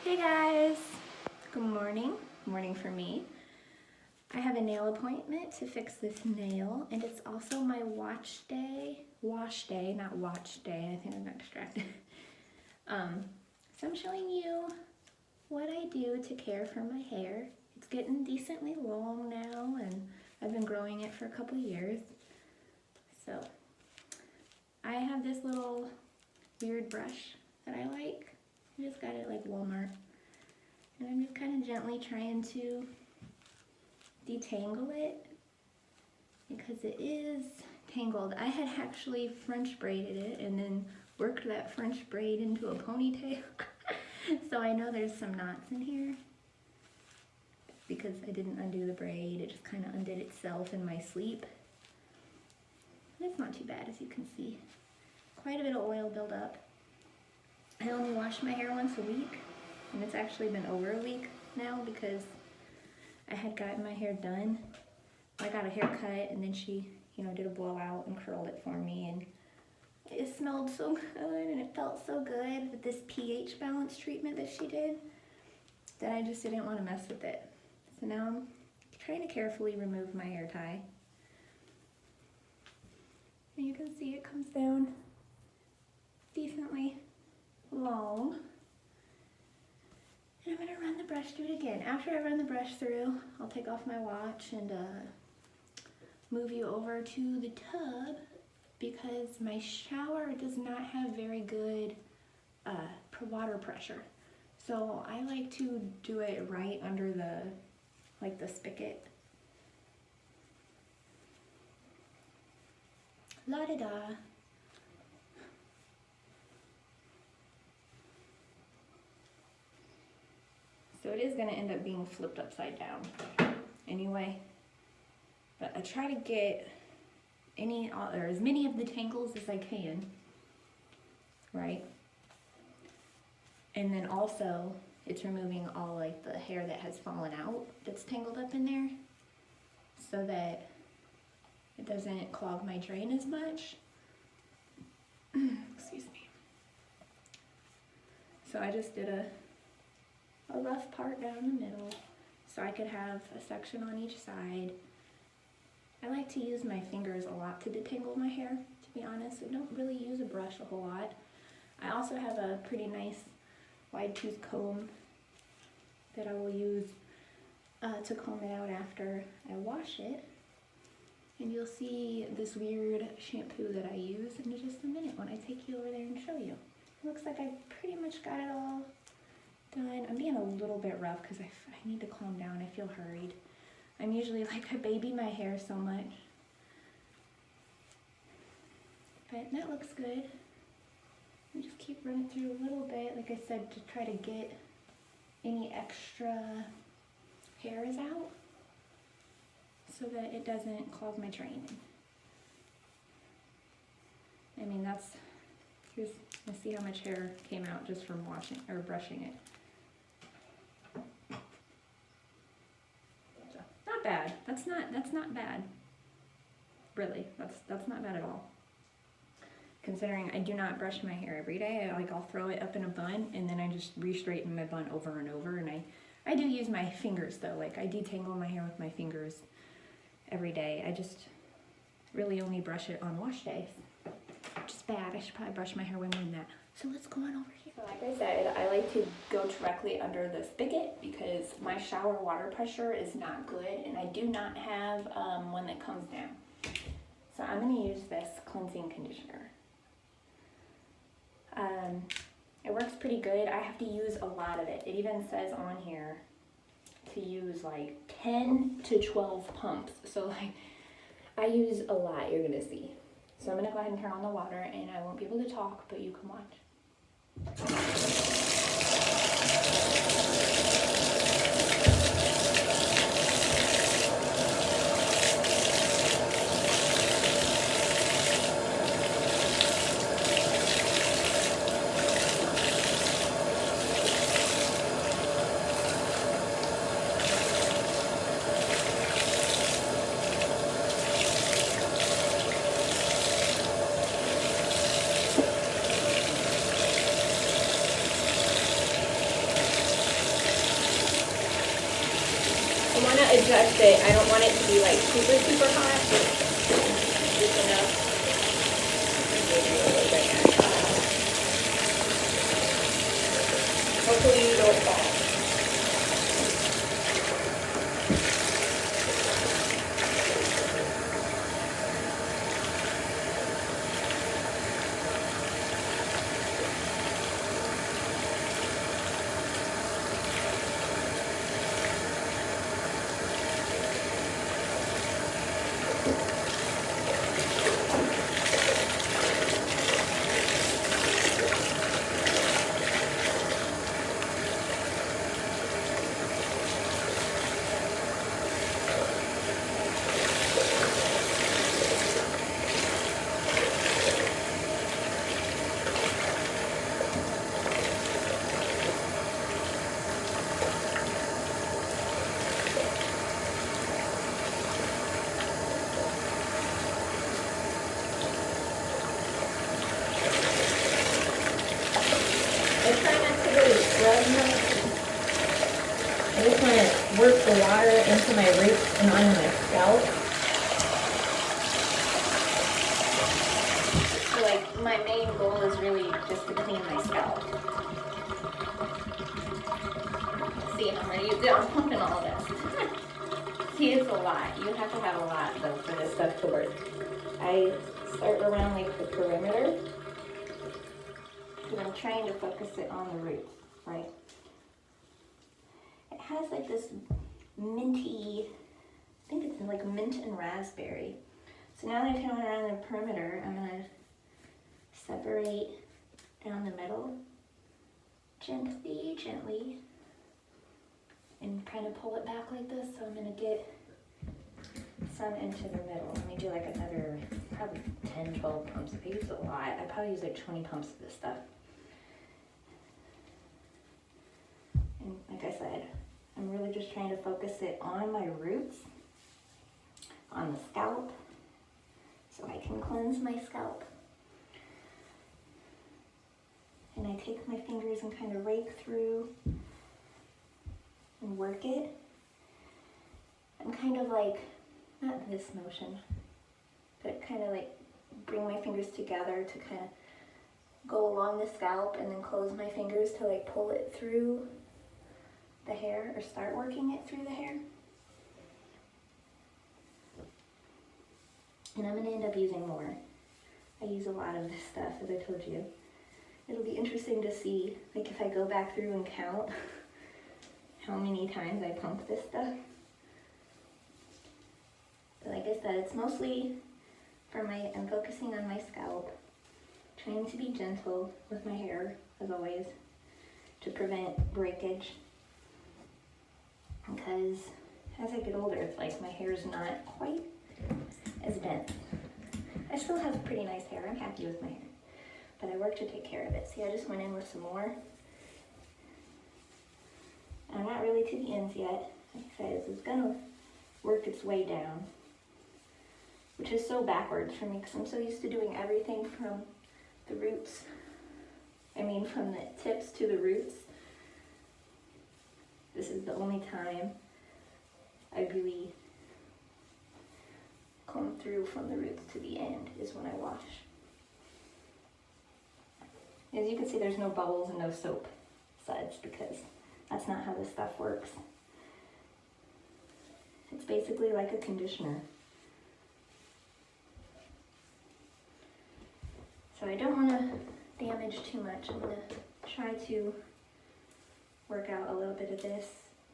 Hey guys, good morning. Morning for me. I have a nail appointment to fix this nail, and it's also my wash day, not watch day. I think I got distracted. So I'm showing you what I do to care for my hair. It's getting decently long now, and I've been growing it for a couple years. So I have this little weird brush that I like. I just got it at like Walmart. And I'm just kind of gently trying to detangle it because it is tangled. I had actually French braided it and then worked that French braid into a ponytail. So I know there's some knots in here because I didn't undo the braid. It just kind of undid itself in my sleep. It's not too bad, as you can see. Quite a bit of oil buildup. I only wash my hair once a week, and it's actually been over a week now because I had gotten my hair done. I got a haircut, and then she, did a blowout and curled it for me, and it smelled so good, and it felt so good with this pH balance treatment that she did that I just didn't want to mess with it. So now I'm trying to carefully remove my hair tie. And you can see it comes down decently long. And I'm going to run the brush through it again. After I run the brush through, I'll take off my watch and move you over to the tub because my shower does not have very good water pressure. So I like to do it right under the spigot. La-da-da. So it is going to end up being flipped upside down anyway. But I try to get as many of the tangles as I can, right? And then also it's removing all like the hair that has fallen out that's tangled up in there so that it doesn't clog my drain as much. Excuse me. So I just did a rough part down the middle so I could have a section on each side. I like to use my fingers a lot to detangle my hair, to be honest. I don't really use a brush a whole lot. I also have a pretty nice wide tooth comb that I will use to comb it out after I wash it. And you'll see this weird shampoo that I use in just a minute when I take you over there and show you. It looks like I pretty much got it all done. I'm being a little bit rough because I need to calm down. I feel hurried. I'm usually like, I baby my hair so much. But that looks good. I just keep running through a little bit, like I said, to try to get any extra hairs out so that it doesn't clog my drain. I mean, let's see how much hair came out just from washing or brushing it. Not bad. That's not bad. Really, that's not bad at all. Considering I do not brush my hair every day. I'll throw it up in a bun and then I just re-straighten my bun over and over. And I do use my fingers though. Like I detangle my hair with my fingers every day. I just really only brush it on wash days, which is bad. I should probably brush my hair way more than that. So let's go on over here. So like I said, I like to go directly under the spigot because my shower water pressure is not good and I do not have one that comes down. So I'm going to use this cleansing conditioner. It works pretty good. I have to use a lot of it. It even says on here to use like 10 to 12 pumps. So like I use a lot, you're going to see. So I'm going to go ahead and turn on the water and I won't be able to talk, but you can watch. adjust it. I don't want it to be like super, super hot. Just enough. Maybe a little bit extra. Hopefully you don't fall. I just want to work the water into my roots and onto my scalp. So like my main goal is really just to clean my scalp. See, I'm ready. I'm pumping all this. See, it's a lot. You have to have a lot though for this stuff to work. I start around like the perimeter. And I'm trying to focus it on the roots, right? It has like this minty, I think it's like mint and raspberry. So now that I've gone around the perimeter, I'm gonna separate down the middle, gently, gently, and kind of pull it back like this. So I'm gonna get some into the middle. Let me do like another, probably 10, 12 pumps. I use a lot. I probably use like 20 pumps of this stuff. And like I said, I'm really just trying to focus it on my roots, on the scalp, so I can cleanse my scalp. And I take my fingers and kind of rake through and work it. I'm kind of like, not this motion, but kind of like bring my fingers together to kind of go along the scalp and then close my fingers to like pull it through the hair, or start working it through the hair. And I'm going to end up using more. I use a lot of this stuff, as I told you. It'll be interesting to see, like if I go back through and count how many times I pump this stuff. But like I said, it's mostly for I'm focusing on my scalp, trying to be gentle with my hair, as always, to prevent breakage. Because as I get older, it's like my hair's not quite as dense. I still have pretty nice hair. I'm happy with my hair. But I work to take care of it. See, I just went in with some more. I'm not really to the ends yet. Like I said, it's going to work its way down, which is so backwards for me because I'm so used to doing everything from the roots. From the tips to the roots. This is the only time I really comb through from the roots to the end is when I wash. As you can see, there's no bubbles and no soap suds because that's not how this stuff works. It's basically like a conditioner. So I don't want to damage too much. I'm going to try to work out a little bit of this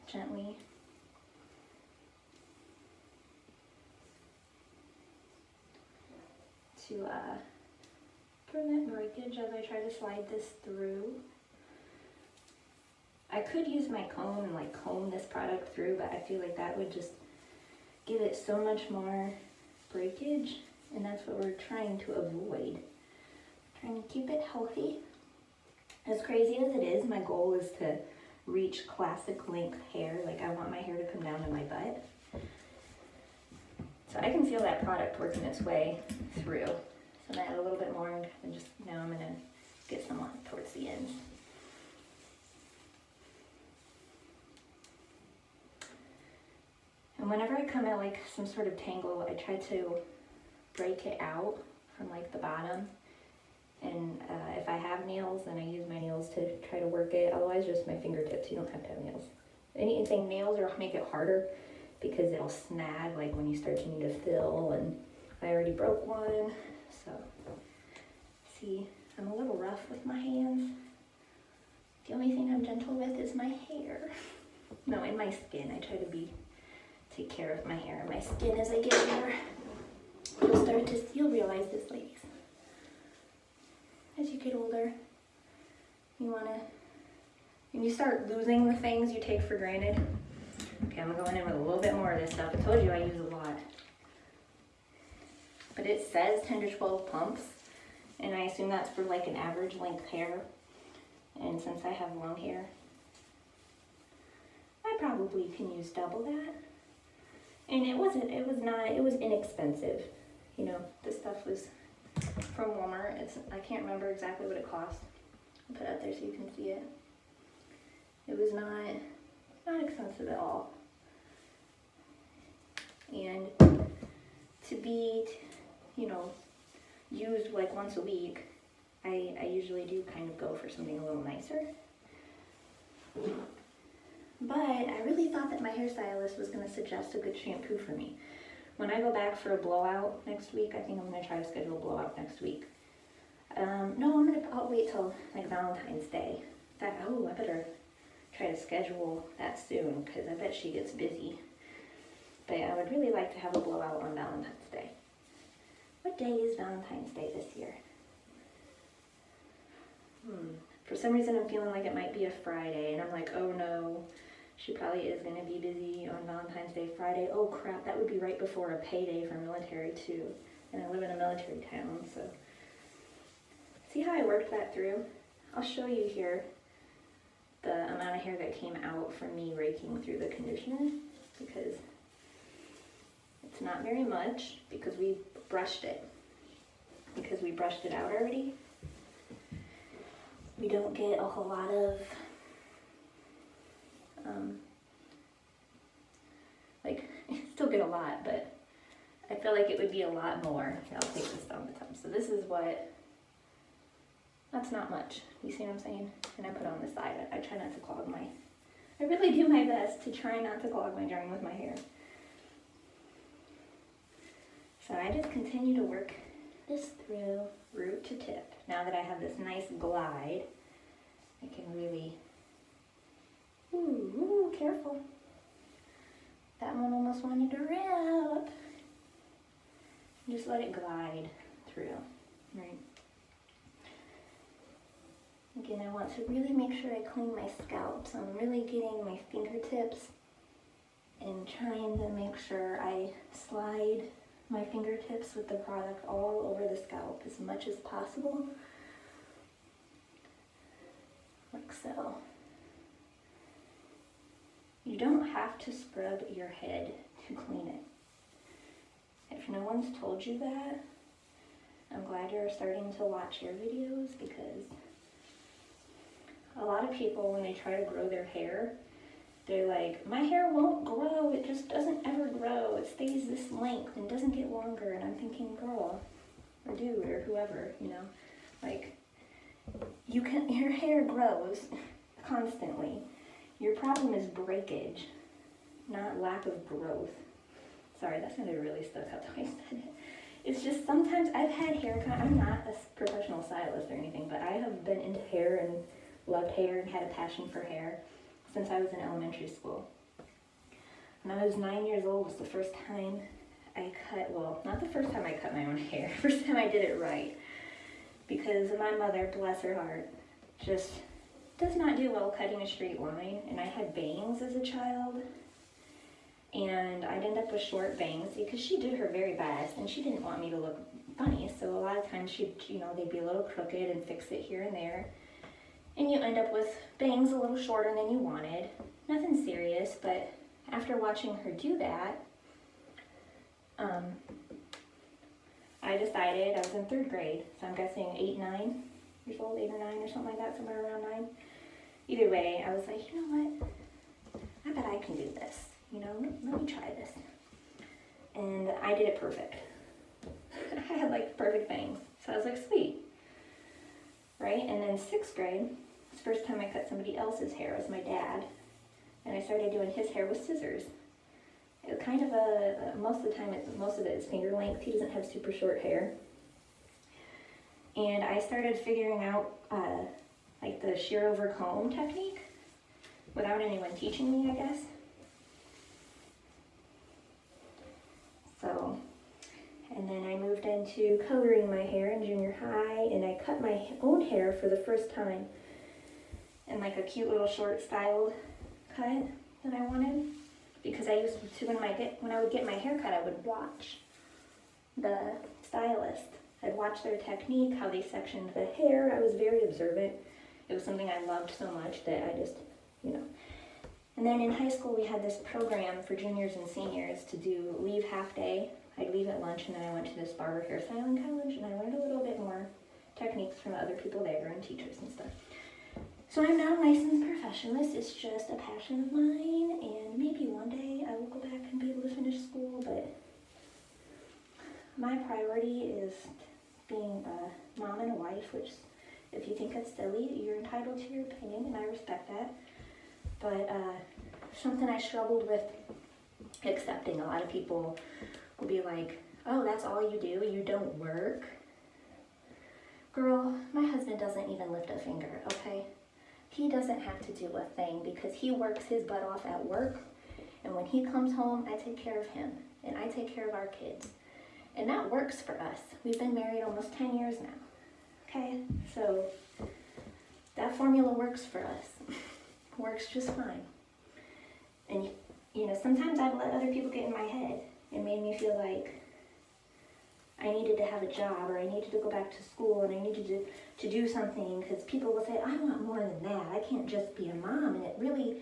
gently. To prevent breakage as I try to slide this through. I could use my comb and like comb this product through, but I feel like that would just give it so much more breakage, and that's what we're trying to avoid. Trying to keep it healthy. As crazy as it is, my goal is to reach classic length hair. Like I want my hair to come down to my butt. So I can feel that product working its way through. So I add a little bit more, and just now I'm going to get some on towards the ends. whenever I come at like some sort of tangle, I try to break it out from like the bottom. And if I have nails, then I use my nails to try to work it. Otherwise, just my fingertips. You don't have to have nails. Anything nails or make it harder because it'll snag like when you start to need to fill. And I already broke one, so see, I'm a little rough with my hands. The only thing I'm gentle with is my hair. No, and my skin. I try to take care of my hair and my skin as I get older. You'll realize this, ladies. As you get older, when you start losing the things you take for granted. Okay, I'm going in with a little bit more of this stuff. I told you I use a lot. But it says 10 to 12 pumps, and I assume that's for like an average length hair. And since I have long hair, I probably can use double that. And it was inexpensive. You know, this stuff was from Walmart. I can't remember exactly what it cost. I'll put it up there so you can see it. It was not expensive at all. And to be, used like once a week, I usually do kind of go for something a little nicer. But I really thought that my hairstylist was going to suggest a good shampoo for me. When I go back for a blowout next week, I think I'm going to try to schedule a blowout next week. I'll wait till like Valentine's Day. In fact, I better try to schedule that soon because I bet she gets busy. But I would really like to have a blowout on Valentine's Day. What day is Valentine's Day this year? For some reason I'm feeling like it might be a Friday, and I'm like, oh no, she probably is going to be busy on Valentine's Day Friday. Oh crap, that would be right before a payday for military too. And I live in a military town, so. See how I worked that through? I'll show you here the amount of hair that came out from me raking through the conditioner, because it's not very much because we brushed it. Because we brushed it out already, we don't get a whole lot of still get a lot, but I feel like it would be a lot more. Here, I'll take this down the top. So this is that's not much. You see what I'm saying? And I put on the side. I try not to clog I really do my best to try not to clog my drain with my hair. So I just continue to work this through root to tip. Now that I have this nice glide, I can really, careful. That one almost wanted to rip. Just let it glide through, right? Again, I want to really make sure I clean my scalp. So I'm really getting my fingertips and trying to make sure I slide my fingertips with the product all over the scalp as much as possible. Like so. You don't have to scrub your head to clean it. If no one's told you that, I'm glad you're starting to watch your videos, because a lot of people, when they try to grow their hair, they're like, my hair won't grow, it just doesn't ever grow, it stays this length and doesn't get longer. And I'm thinking, girl, or dude, or whoever, like, your hair grows constantly. Your problem is breakage, not lack of growth. Sorry, that sounded really stuck out the way I said it. It's just sometimes I've had hair, I'm not a professional stylist or anything, but I have been into hair and loved hair and had a passion for hair since I was in elementary school. When I was 9 years old was the first time I cut, well, not the first time I cut my own hair, first time I did it right. Because my mother, bless her heart, just does not do well cutting a straight line. And I had bangs as a child. And I'd end up with short bangs because she did her very best and she didn't want me to look funny. So a lot of times they'd be a little crooked and fix it here and there. And you end up with bangs a little shorter than you wanted. Nothing serious, but after watching her do that, I decided, I was in 3rd grade, so I'm guessing 8 or 9 or something like that, somewhere around 9. Either way, I was like, you know what? I bet I can do this. you know, let me try this. And I did it perfect. I had like perfect bangs. So I was like, sweet. Right? And then 6th grade, it's the first time I cut somebody else's hair as my dad. And I started doing his hair with scissors. It was kind of most of the time, most of it is finger length. He doesn't have super short hair. And I started figuring out like the shear over comb technique without anyone teaching me, I guess. So, and then I moved into coloring my hair in junior high, and I cut my own hair for the first time in like a cute little short styled cut that I wanted. Because I used to, when I would get my hair cut, I would watch the stylist. I'd watch their technique, how they sectioned the hair. I was very observant. It was something I loved so much that I just, you know. And then in high school, we had this program for juniors and seniors to do leave half day. I'd leave at lunch, and then I went to this barber hairstyling college, and I learned a little bit more techniques from other people there and teachers and stuff. So I'm not a licensed professionalist. It's just a passion of mine, and maybe one day I will go back and be able to finish school, but my priority is being a mom and a wife, which if you think it's silly, you're entitled to your opinion, and I respect that. But something I struggled with accepting. A lot of people will be like, oh, that's all you do? You don't work? Girl, my husband doesn't even lift a finger, okay? He doesn't have to do a thing because he works his butt off at work. And when he comes home, I take care of him. And I take care of our kids. And that works for us. We've been married almost 10 years now. Okay? So that formula works for us. Works just fine. And, you know, sometimes I've let other people get in my head. It made me feel like I needed to have a job, or I needed to go back to school, and I needed to do something, because people will say, I want more than that. I can't just be a mom. And it really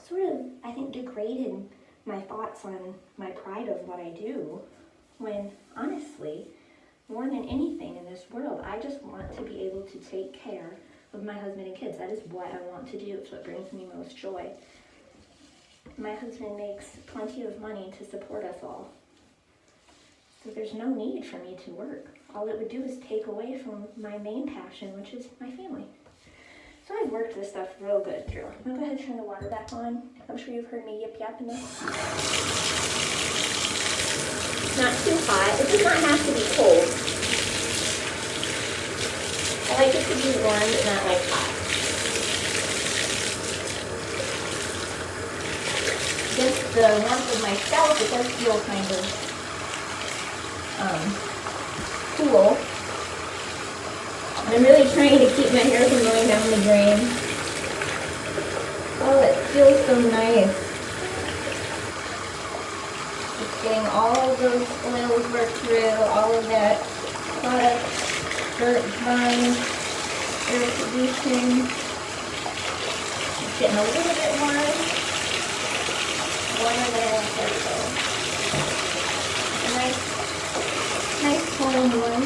sort of, I think, degraded my thoughts on my pride of what I do, when honestly, more than anything in this world, I just want to be able to take care of my husband and kids. That is what I want to do. It's what brings me most joy. My husband makes plenty of money to support us all. So there's no need for me to work. All it would do is take away from my main passion, which is my family. So I've worked this stuff real good through. I'm going to go ahead and turn the water back on. I'm sure you've heard me yip-yap in this. Not too hot. It does not have to be cold. I like it to be warm, but not like hot. Against the warmth of my scalp, it does feel kind of cool. And I'm really trying to keep my hair from going down the drain. Oh, it feels so nice. Just getting all those oils worked through, all of that product, dirt, vine, irritation. It's getting a little bit warmer than I want it to. A nice cold one.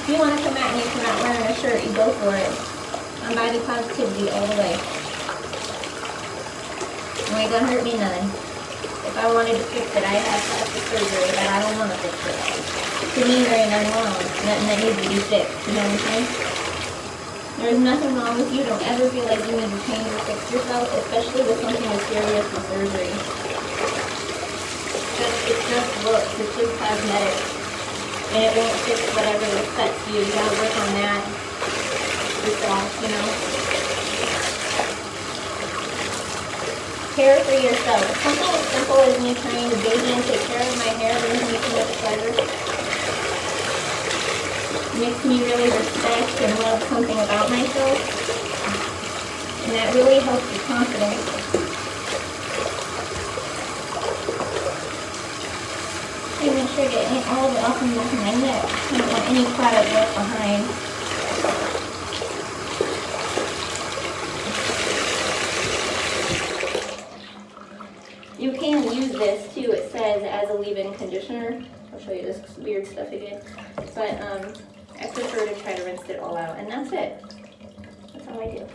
If you want to come at me for not wearing a shirt, you go for it. I'm body positivity all the way. You ain't gonna hurt me none. If I wanted to fix it, I'd have plastic surgery, but I don't want to fix it. To me, there ain't nothing wrong. Nothing that needs to be fixed. You know what I'm saying? There's nothing wrong with you. Don't ever feel like you need to change or fix yourself, especially with something as serious as surgery. It's just looks. It's just cosmetic. And it won't fix whatever upsets you. You gotta work on that yourself, you know? Care for yourself. Something as simple as me trying to bathe and take care of my hair brings me too much pleasure. Makes me really respect and love something about myself. And that really helps with confidence. I make sure to get all of it off and back of my neck. I don't want any product left behind. You You can use this too, it says, as a leave-in conditioner. I'll show you this weird stuff again. But I prefer to try to rinse it all out, and that's it. That's all I do.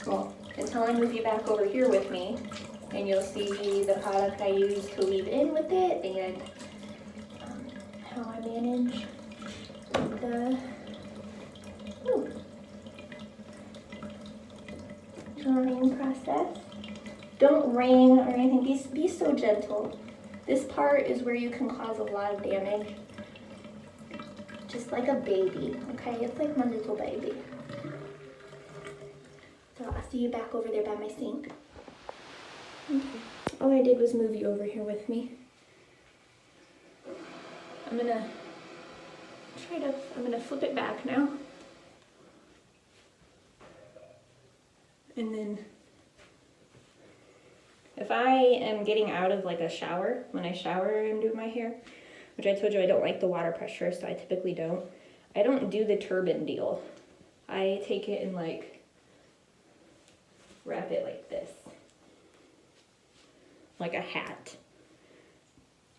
Well, until I move you back over here with me, and you'll see the product I use to leave in with it, and how I manage the drying process. Don't wring or anything, be so gentle. This part is where you can cause a lot of damage. Just like a baby, okay? It's like my little baby. So I'll see you back over there by my sink. Okay. All I did was move you over here with me. I'm gonna flip it back now. And then if I am getting out of like a shower, when I shower and do my hair, which I told you I don't like the water pressure, so I typically don't. I don't do the turban deal. I take it and like wrap it like this. Like a hat.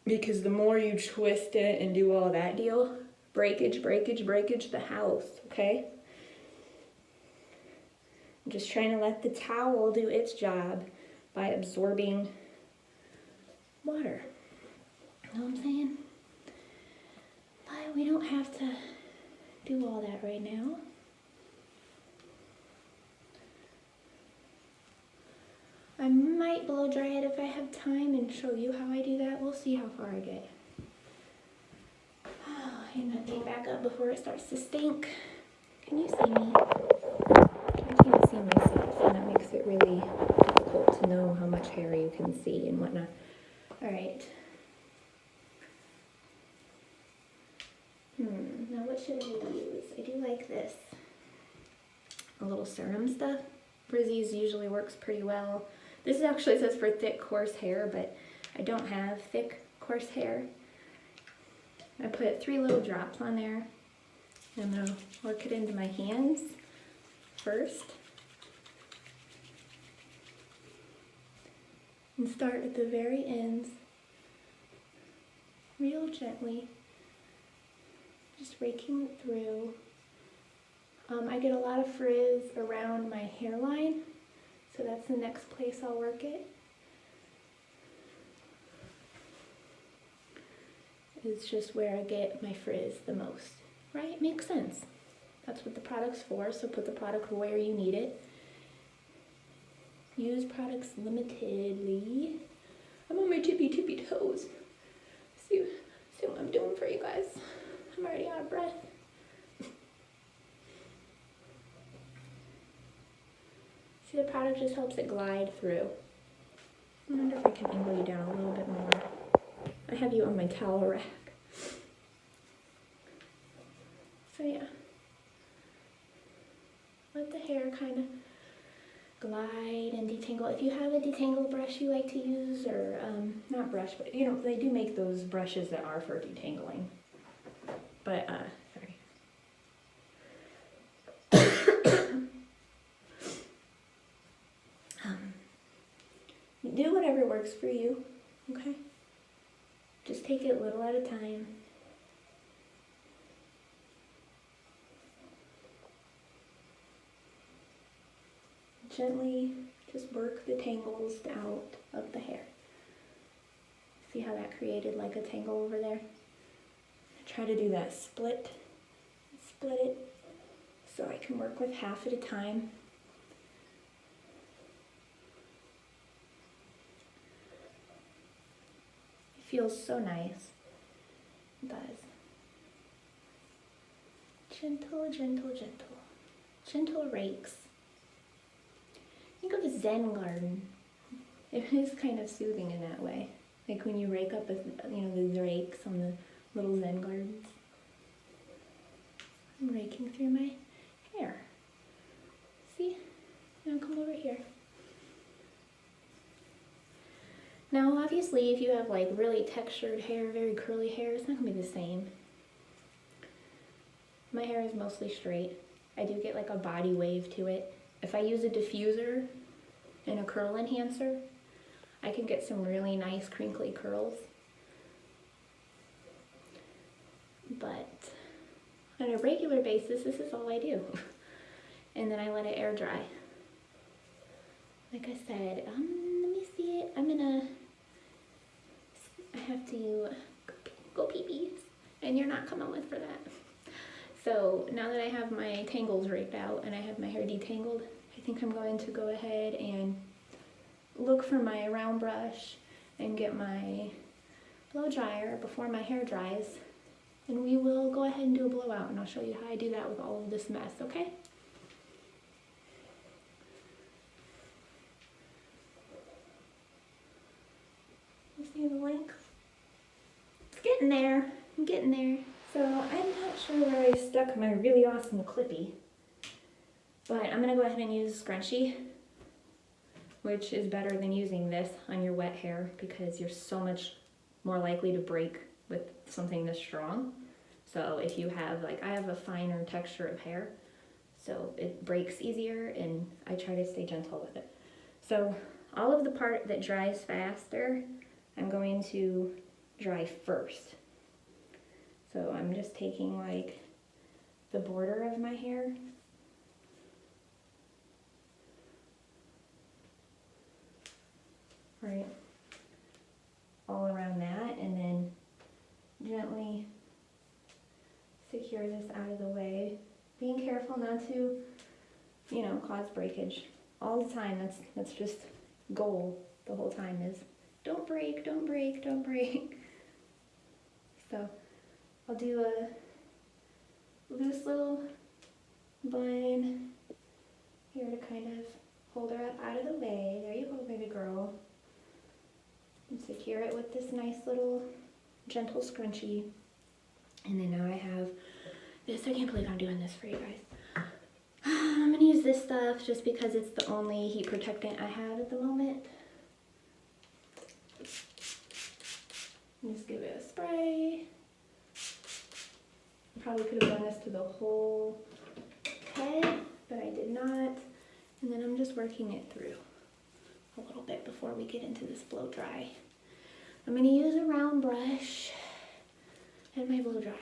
Because the more you twist it and do all that deal, breakage, the house, okay? I'm just trying to let the towel do its job by absorbing water. You know what I'm saying? But we don't have to do all that right now. I might blow dry it if I have time and show you how I do that. We'll see how far I get. Oh, I'm gonna take back up before it starts to stink. Can you see me? I can't see myself, and that makes it really difficult to know how much hair you can see and whatnot. All right. Now what should I use? I do like this. A little serum stuff. Frizzies usually works pretty well. This actually says for thick, coarse hair, but I don't have thick, coarse hair. I put 3 little drops on there. I'm gonna work it into my hands first. And start at the very ends, real gently, just raking it through. I get a lot of frizz around my hairline, so that's the next place I'll work it. It's just where I get my frizz the most, right? Makes sense. That's what the product's for, so put the product where you need it. Use products limitedly. I'm on my tippy toes. See what I'm doing for you guys. I'm already out of breath. See, the product just helps it glide through. I wonder if I can angle you down a little bit more. I have you on my towel rack. So yeah. Let the hair kind of glide and detangle. If you have a detangle brush you like to use, or not brush, but you know, they do make those brushes that are for detangling. But sorry. Do whatever works for you, okay? Just take it little at a time. Gently just work the tangles out of the hair. See how that created like a tangle over there? Try to do that split it, so I can work with half at a time. It feels so nice. It does. Gentle, gentle, gentle. Gentle rakes. Think of a Zen garden. It is kind of soothing in that way. Like when you rake up, the rakes on the little Zen gardens. I'm raking through my hair. See? Now come over here. Now obviously if you have like really textured hair, very curly hair, it's not going to be the same. My hair is mostly straight. I do get like a body wave to it. If I use a diffuser and a curl enhancer, I can get some really nice crinkly curls. But on a regular basis, this is all I do. And then I let it air dry. Like I said, let me see it. I have to go pee-pee, and you're not coming with for that. So now that I have my tangles raked out and I have my hair detangled, I think I'm going to go ahead and look for my round brush and get my blow dryer before my hair dries. And we will go ahead and do a blowout, and I'll show you how I do that with all of this mess, okay? You see the link? It's getting there. I'm getting there. So I'm not sure where I stuck my really awesome clippy, but I'm gonna go ahead and use scrunchie, which is better than using this on your wet hair because you're so much more likely to break with something this strong. So if you have, like, I have a finer texture of hair, so it breaks easier, and I try to stay gentle with it. So all of the part that dries faster, I'm going to dry first. So I'm just taking like the border of my hair. Right, all around that, and then gently secure this out of the way. Being careful not to, you know, cause breakage all the time. That's just goal the whole time is don't break, don't break, don't break. So I'll do a loose little bun here to kind of hold her up out of the way. There you go, baby girl. And secure it with this nice little gentle scrunchie. And then now I have this. I can't believe I'm doing this for you guys. I'm gonna use this stuff just because it's the only heat protectant I have at the moment. Just give it a spray. Probably could have done this to the whole head, but I did not. And then I'm just working it through a little bit before we get into this blow dry. I'm going to use a round brush and my blow dryer.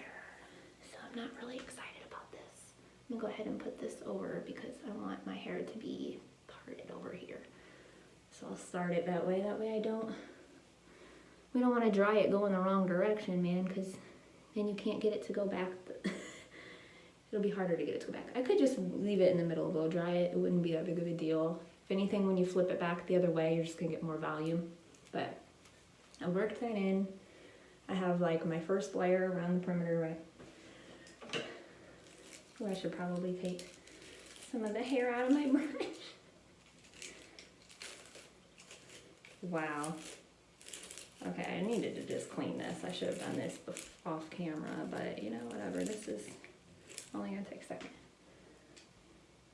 So I'm not really excited about this. I'm going to go ahead and put this over because I want my hair to be parted over here. So I'll start it that way. That way we don't want to dry it going the wrong direction, man, because then you can't get it to go back. It'll be harder to get it to go back. I could just leave it in the middle, blow dry it. It wouldn't be that big of a deal. If anything, when you flip it back the other way, you're just gonna get more volume. But I worked that in. I have like my first layer around the perimeter, right? Oh, I should probably take some of the hair out of my brush. Wow. Okay, I needed to just clean this. I should have done this off camera, but you know, whatever. This is only gonna take a second.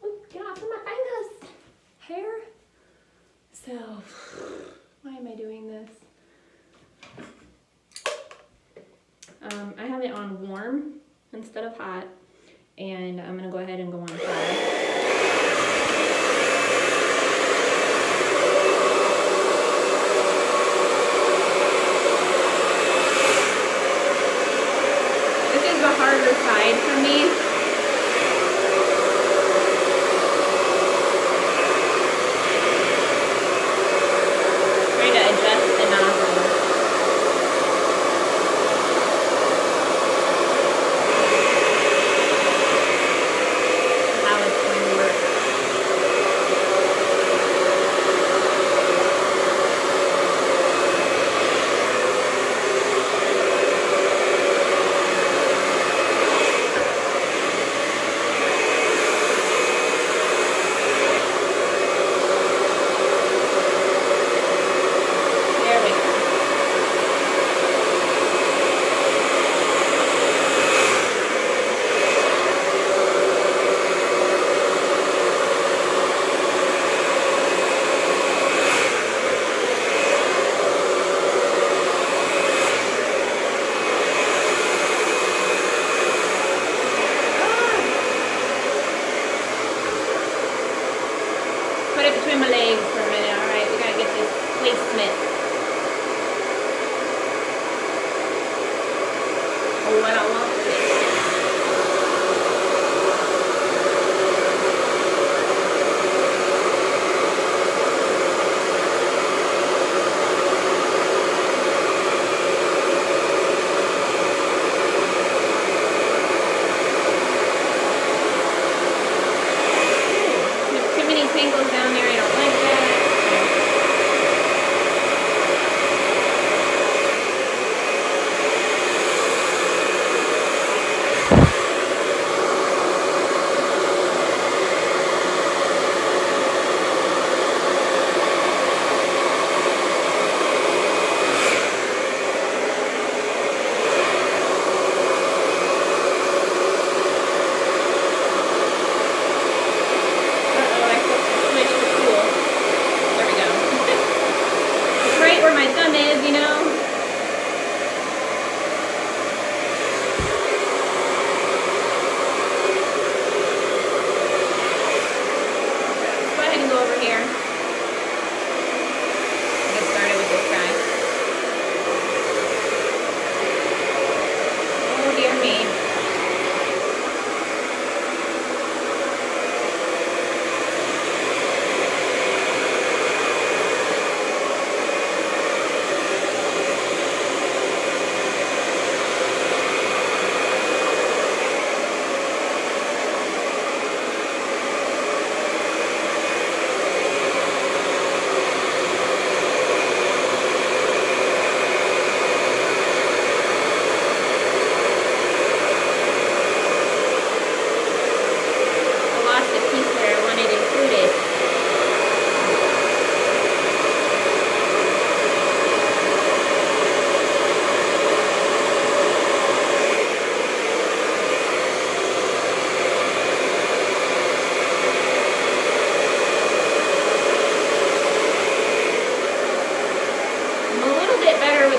Ooh, get off of my fingers! Hair. So, why am I doing this? I have it on warm instead of hot, and I'm gonna go ahead and go on high. Harder side for me. Try to adjust the nozzle. How it's going to work. what I want with it. Too many tangles down there, I don't like that. Where my thumb is, you know. Let's go ahead and go over here. Get started with this guy. Oh dear me.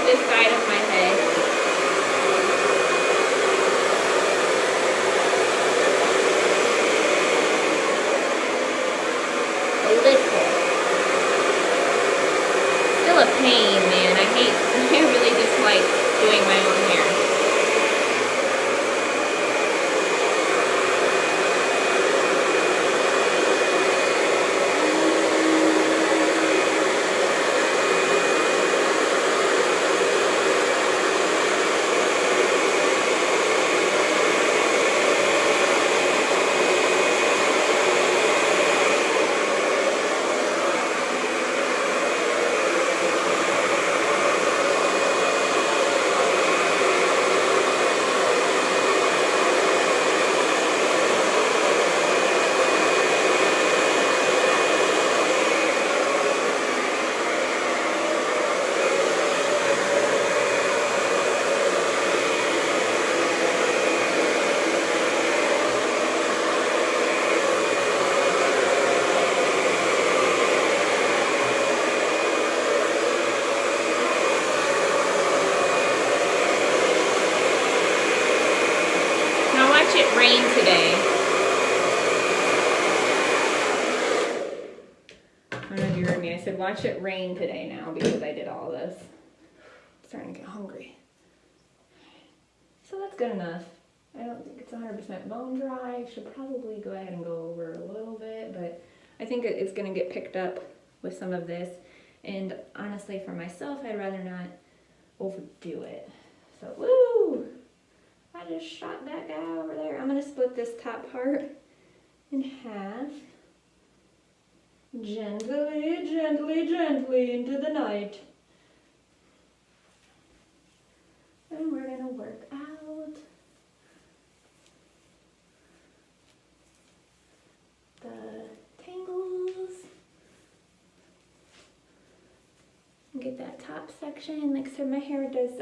This side of my head. A little. Still a pain, man. I really dislike doing my own hair. Watch it rain today. I don't know if you heard me. I said watch it rain today now because I did all this. I'm starting to get hungry. So that's good enough. I don't think it's 100% bone dry. I should probably go ahead and go over a little bit, but I think it's going to get picked up with some of this. And honestly, for myself, I'd rather not overdo it. So, woo! I just shot that guy over there. I'm going to split this top part in half. Gently, gently, gently into the night. And we're going to work out the tangles. Get that top section. Like so my hair does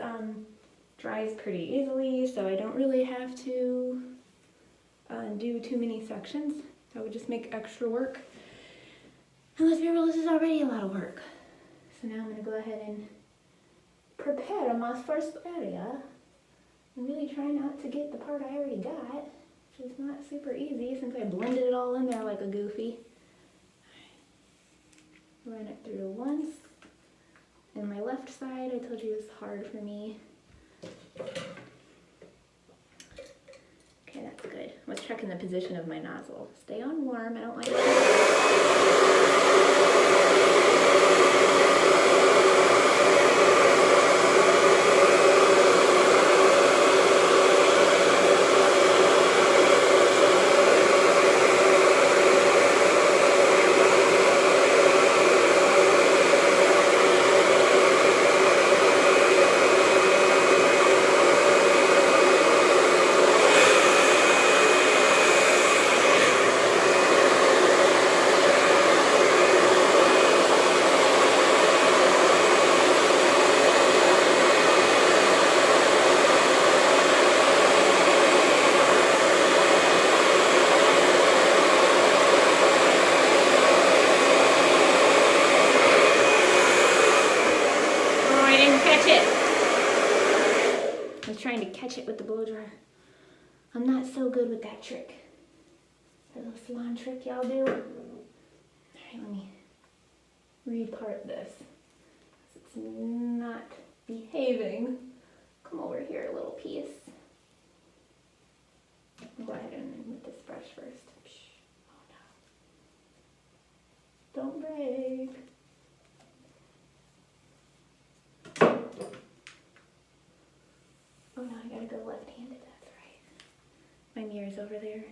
dries pretty easily, so I don't really have to do too many sections. That would just make extra work. And let's be real, this is already a lot of work. So now I'm going to go ahead and prepare my first area. And really try not to get the part I already got, which is not super easy since I blended it all in there like a goofy. Run it through once. And my left side, I told you, is hard for me. was checking the position of my nozzle. Stay on warm. I don't like it. Trying to catch it with the blow dryer. I'm not so good with that trick. That little salon trick y'all do. Alright, let me repart this. It's not behaving. Come over here a little piece. I'll go ahead and with this brush first. Oh no. Don't break. Oh no, I gotta go left-handed, that's right. My mirror's over there.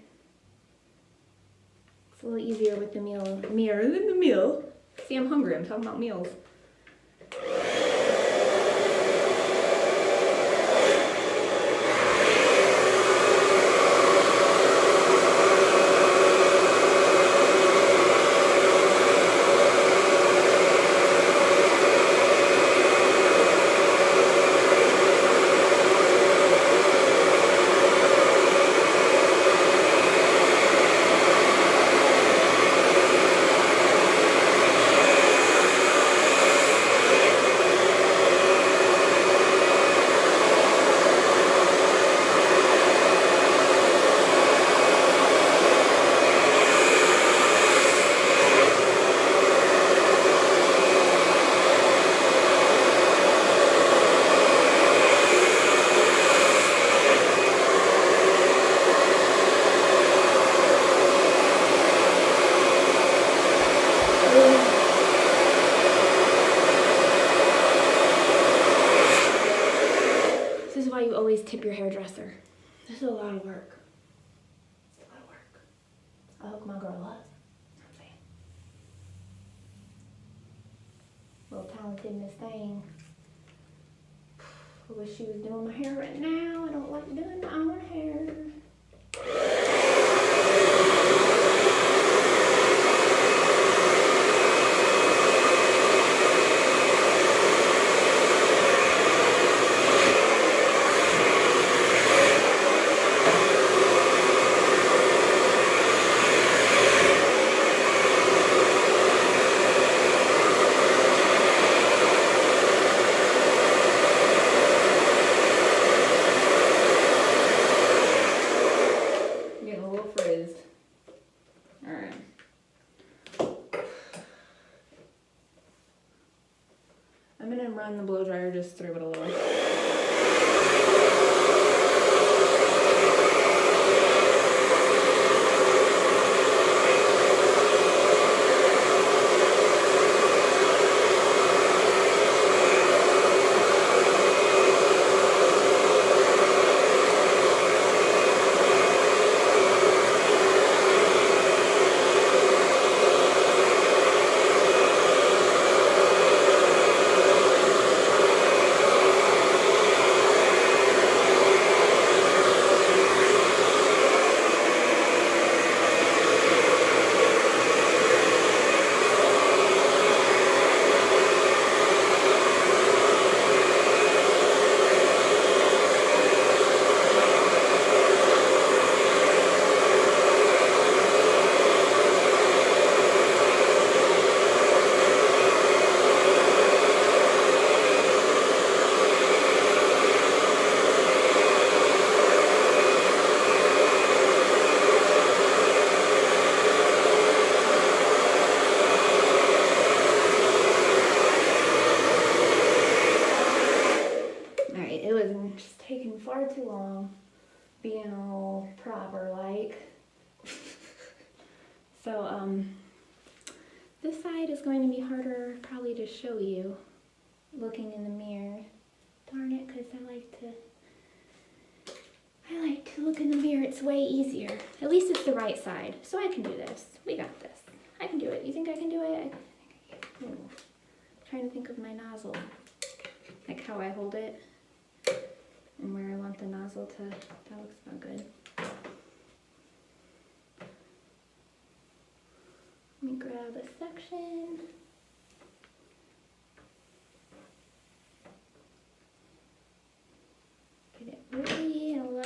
It's a little easier with the mirror than the meal. See, I'm hungry, I'm talking about meals. Always tip your hairdresser. This is a lot of work. It's a lot of work. I'll hook my girl up. I'm saying. Little talented in this thing. I wish she was doing my hair right now. I don't like doing my own hair. I'm going to run the blow dryer just through it a little. Far too long. being all proper like. So this side is going to be harder probably to show you looking in the mirror. Darn it, because I like to look in the mirror. It's way easier. At least it's the right side. So I can do this. We got this. I can do it. You think I can do it? I'm trying to think of my nozzle. Like how I hold it and where I want the nozzle to. That looks not good. Let me grab a section. Get it really low.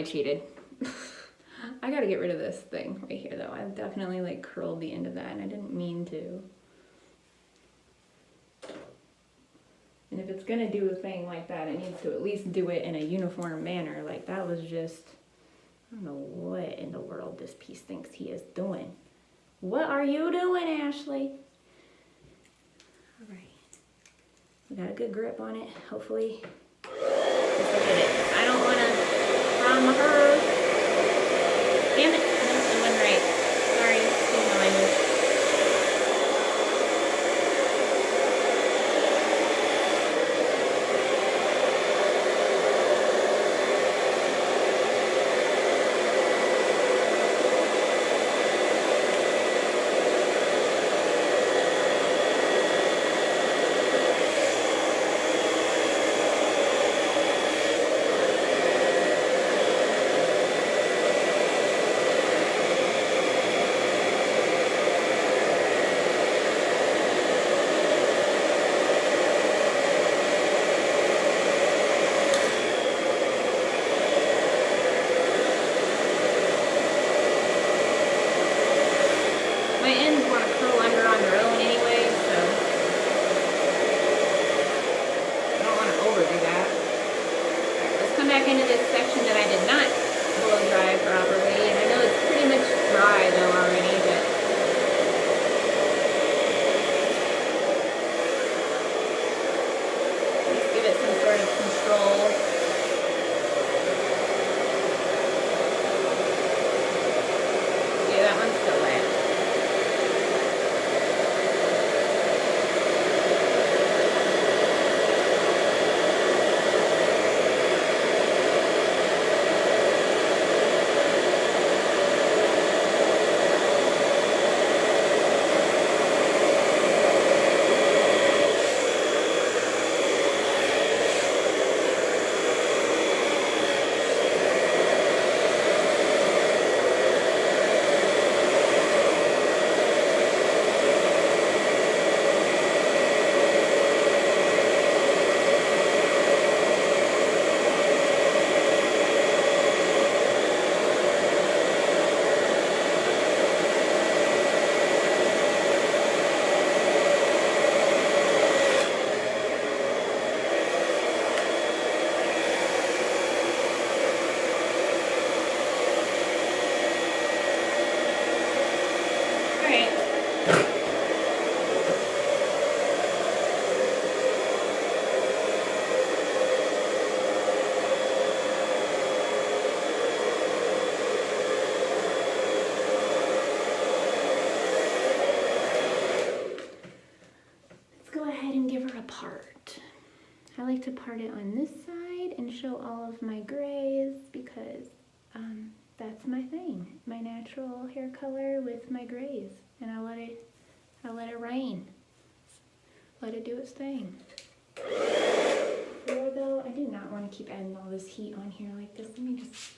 Cheated. I gotta get rid of this thing right here though. I've definitely like curled the end of that and I didn't mean to. And if it's gonna do a thing like that, it needs to at least do it in a uniform manner. Like that was just, I don't know what in the world this piece thinks he is doing. What are you doing, Ashley? All right. We got a good grip on it, hopefully. Let's look at it. I don't wanna her. Damn it, that wasn't right. Sorry, excuse my language. to part it on this side and show all of my grays because that's my thing, my natural hair color with my grays, and I let it rain, let it do its thing. Or though, I do not want to keep adding all this heat on here like this. Let me just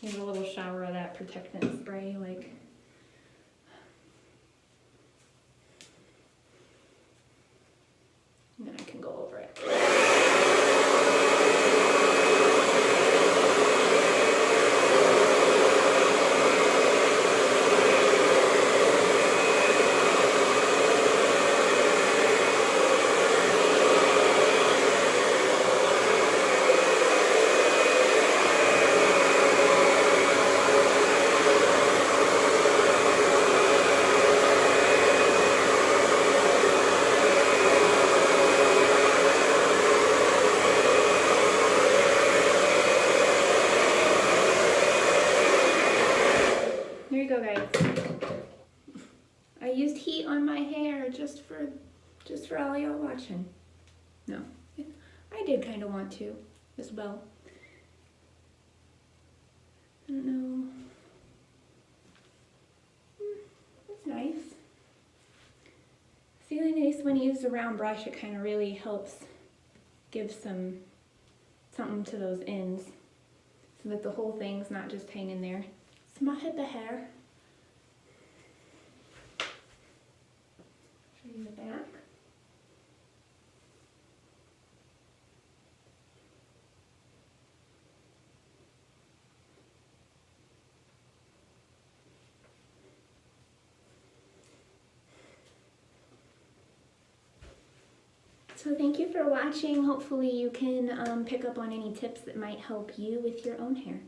give a little shower of that protectant spray, like. And then I can go over it. There you go, guys. I used heat on my hair just for all y'all watching. No, I did kind of want to as well. I don't know. It's nice. It's really nice when you use a round brush. It kind of really helps give something to those ends so that the whole thing's not just hanging there. It's my head, the hair. Show you the back. So thank you for watching. Hopefully you can pick up on any tips that might help you with your own hair.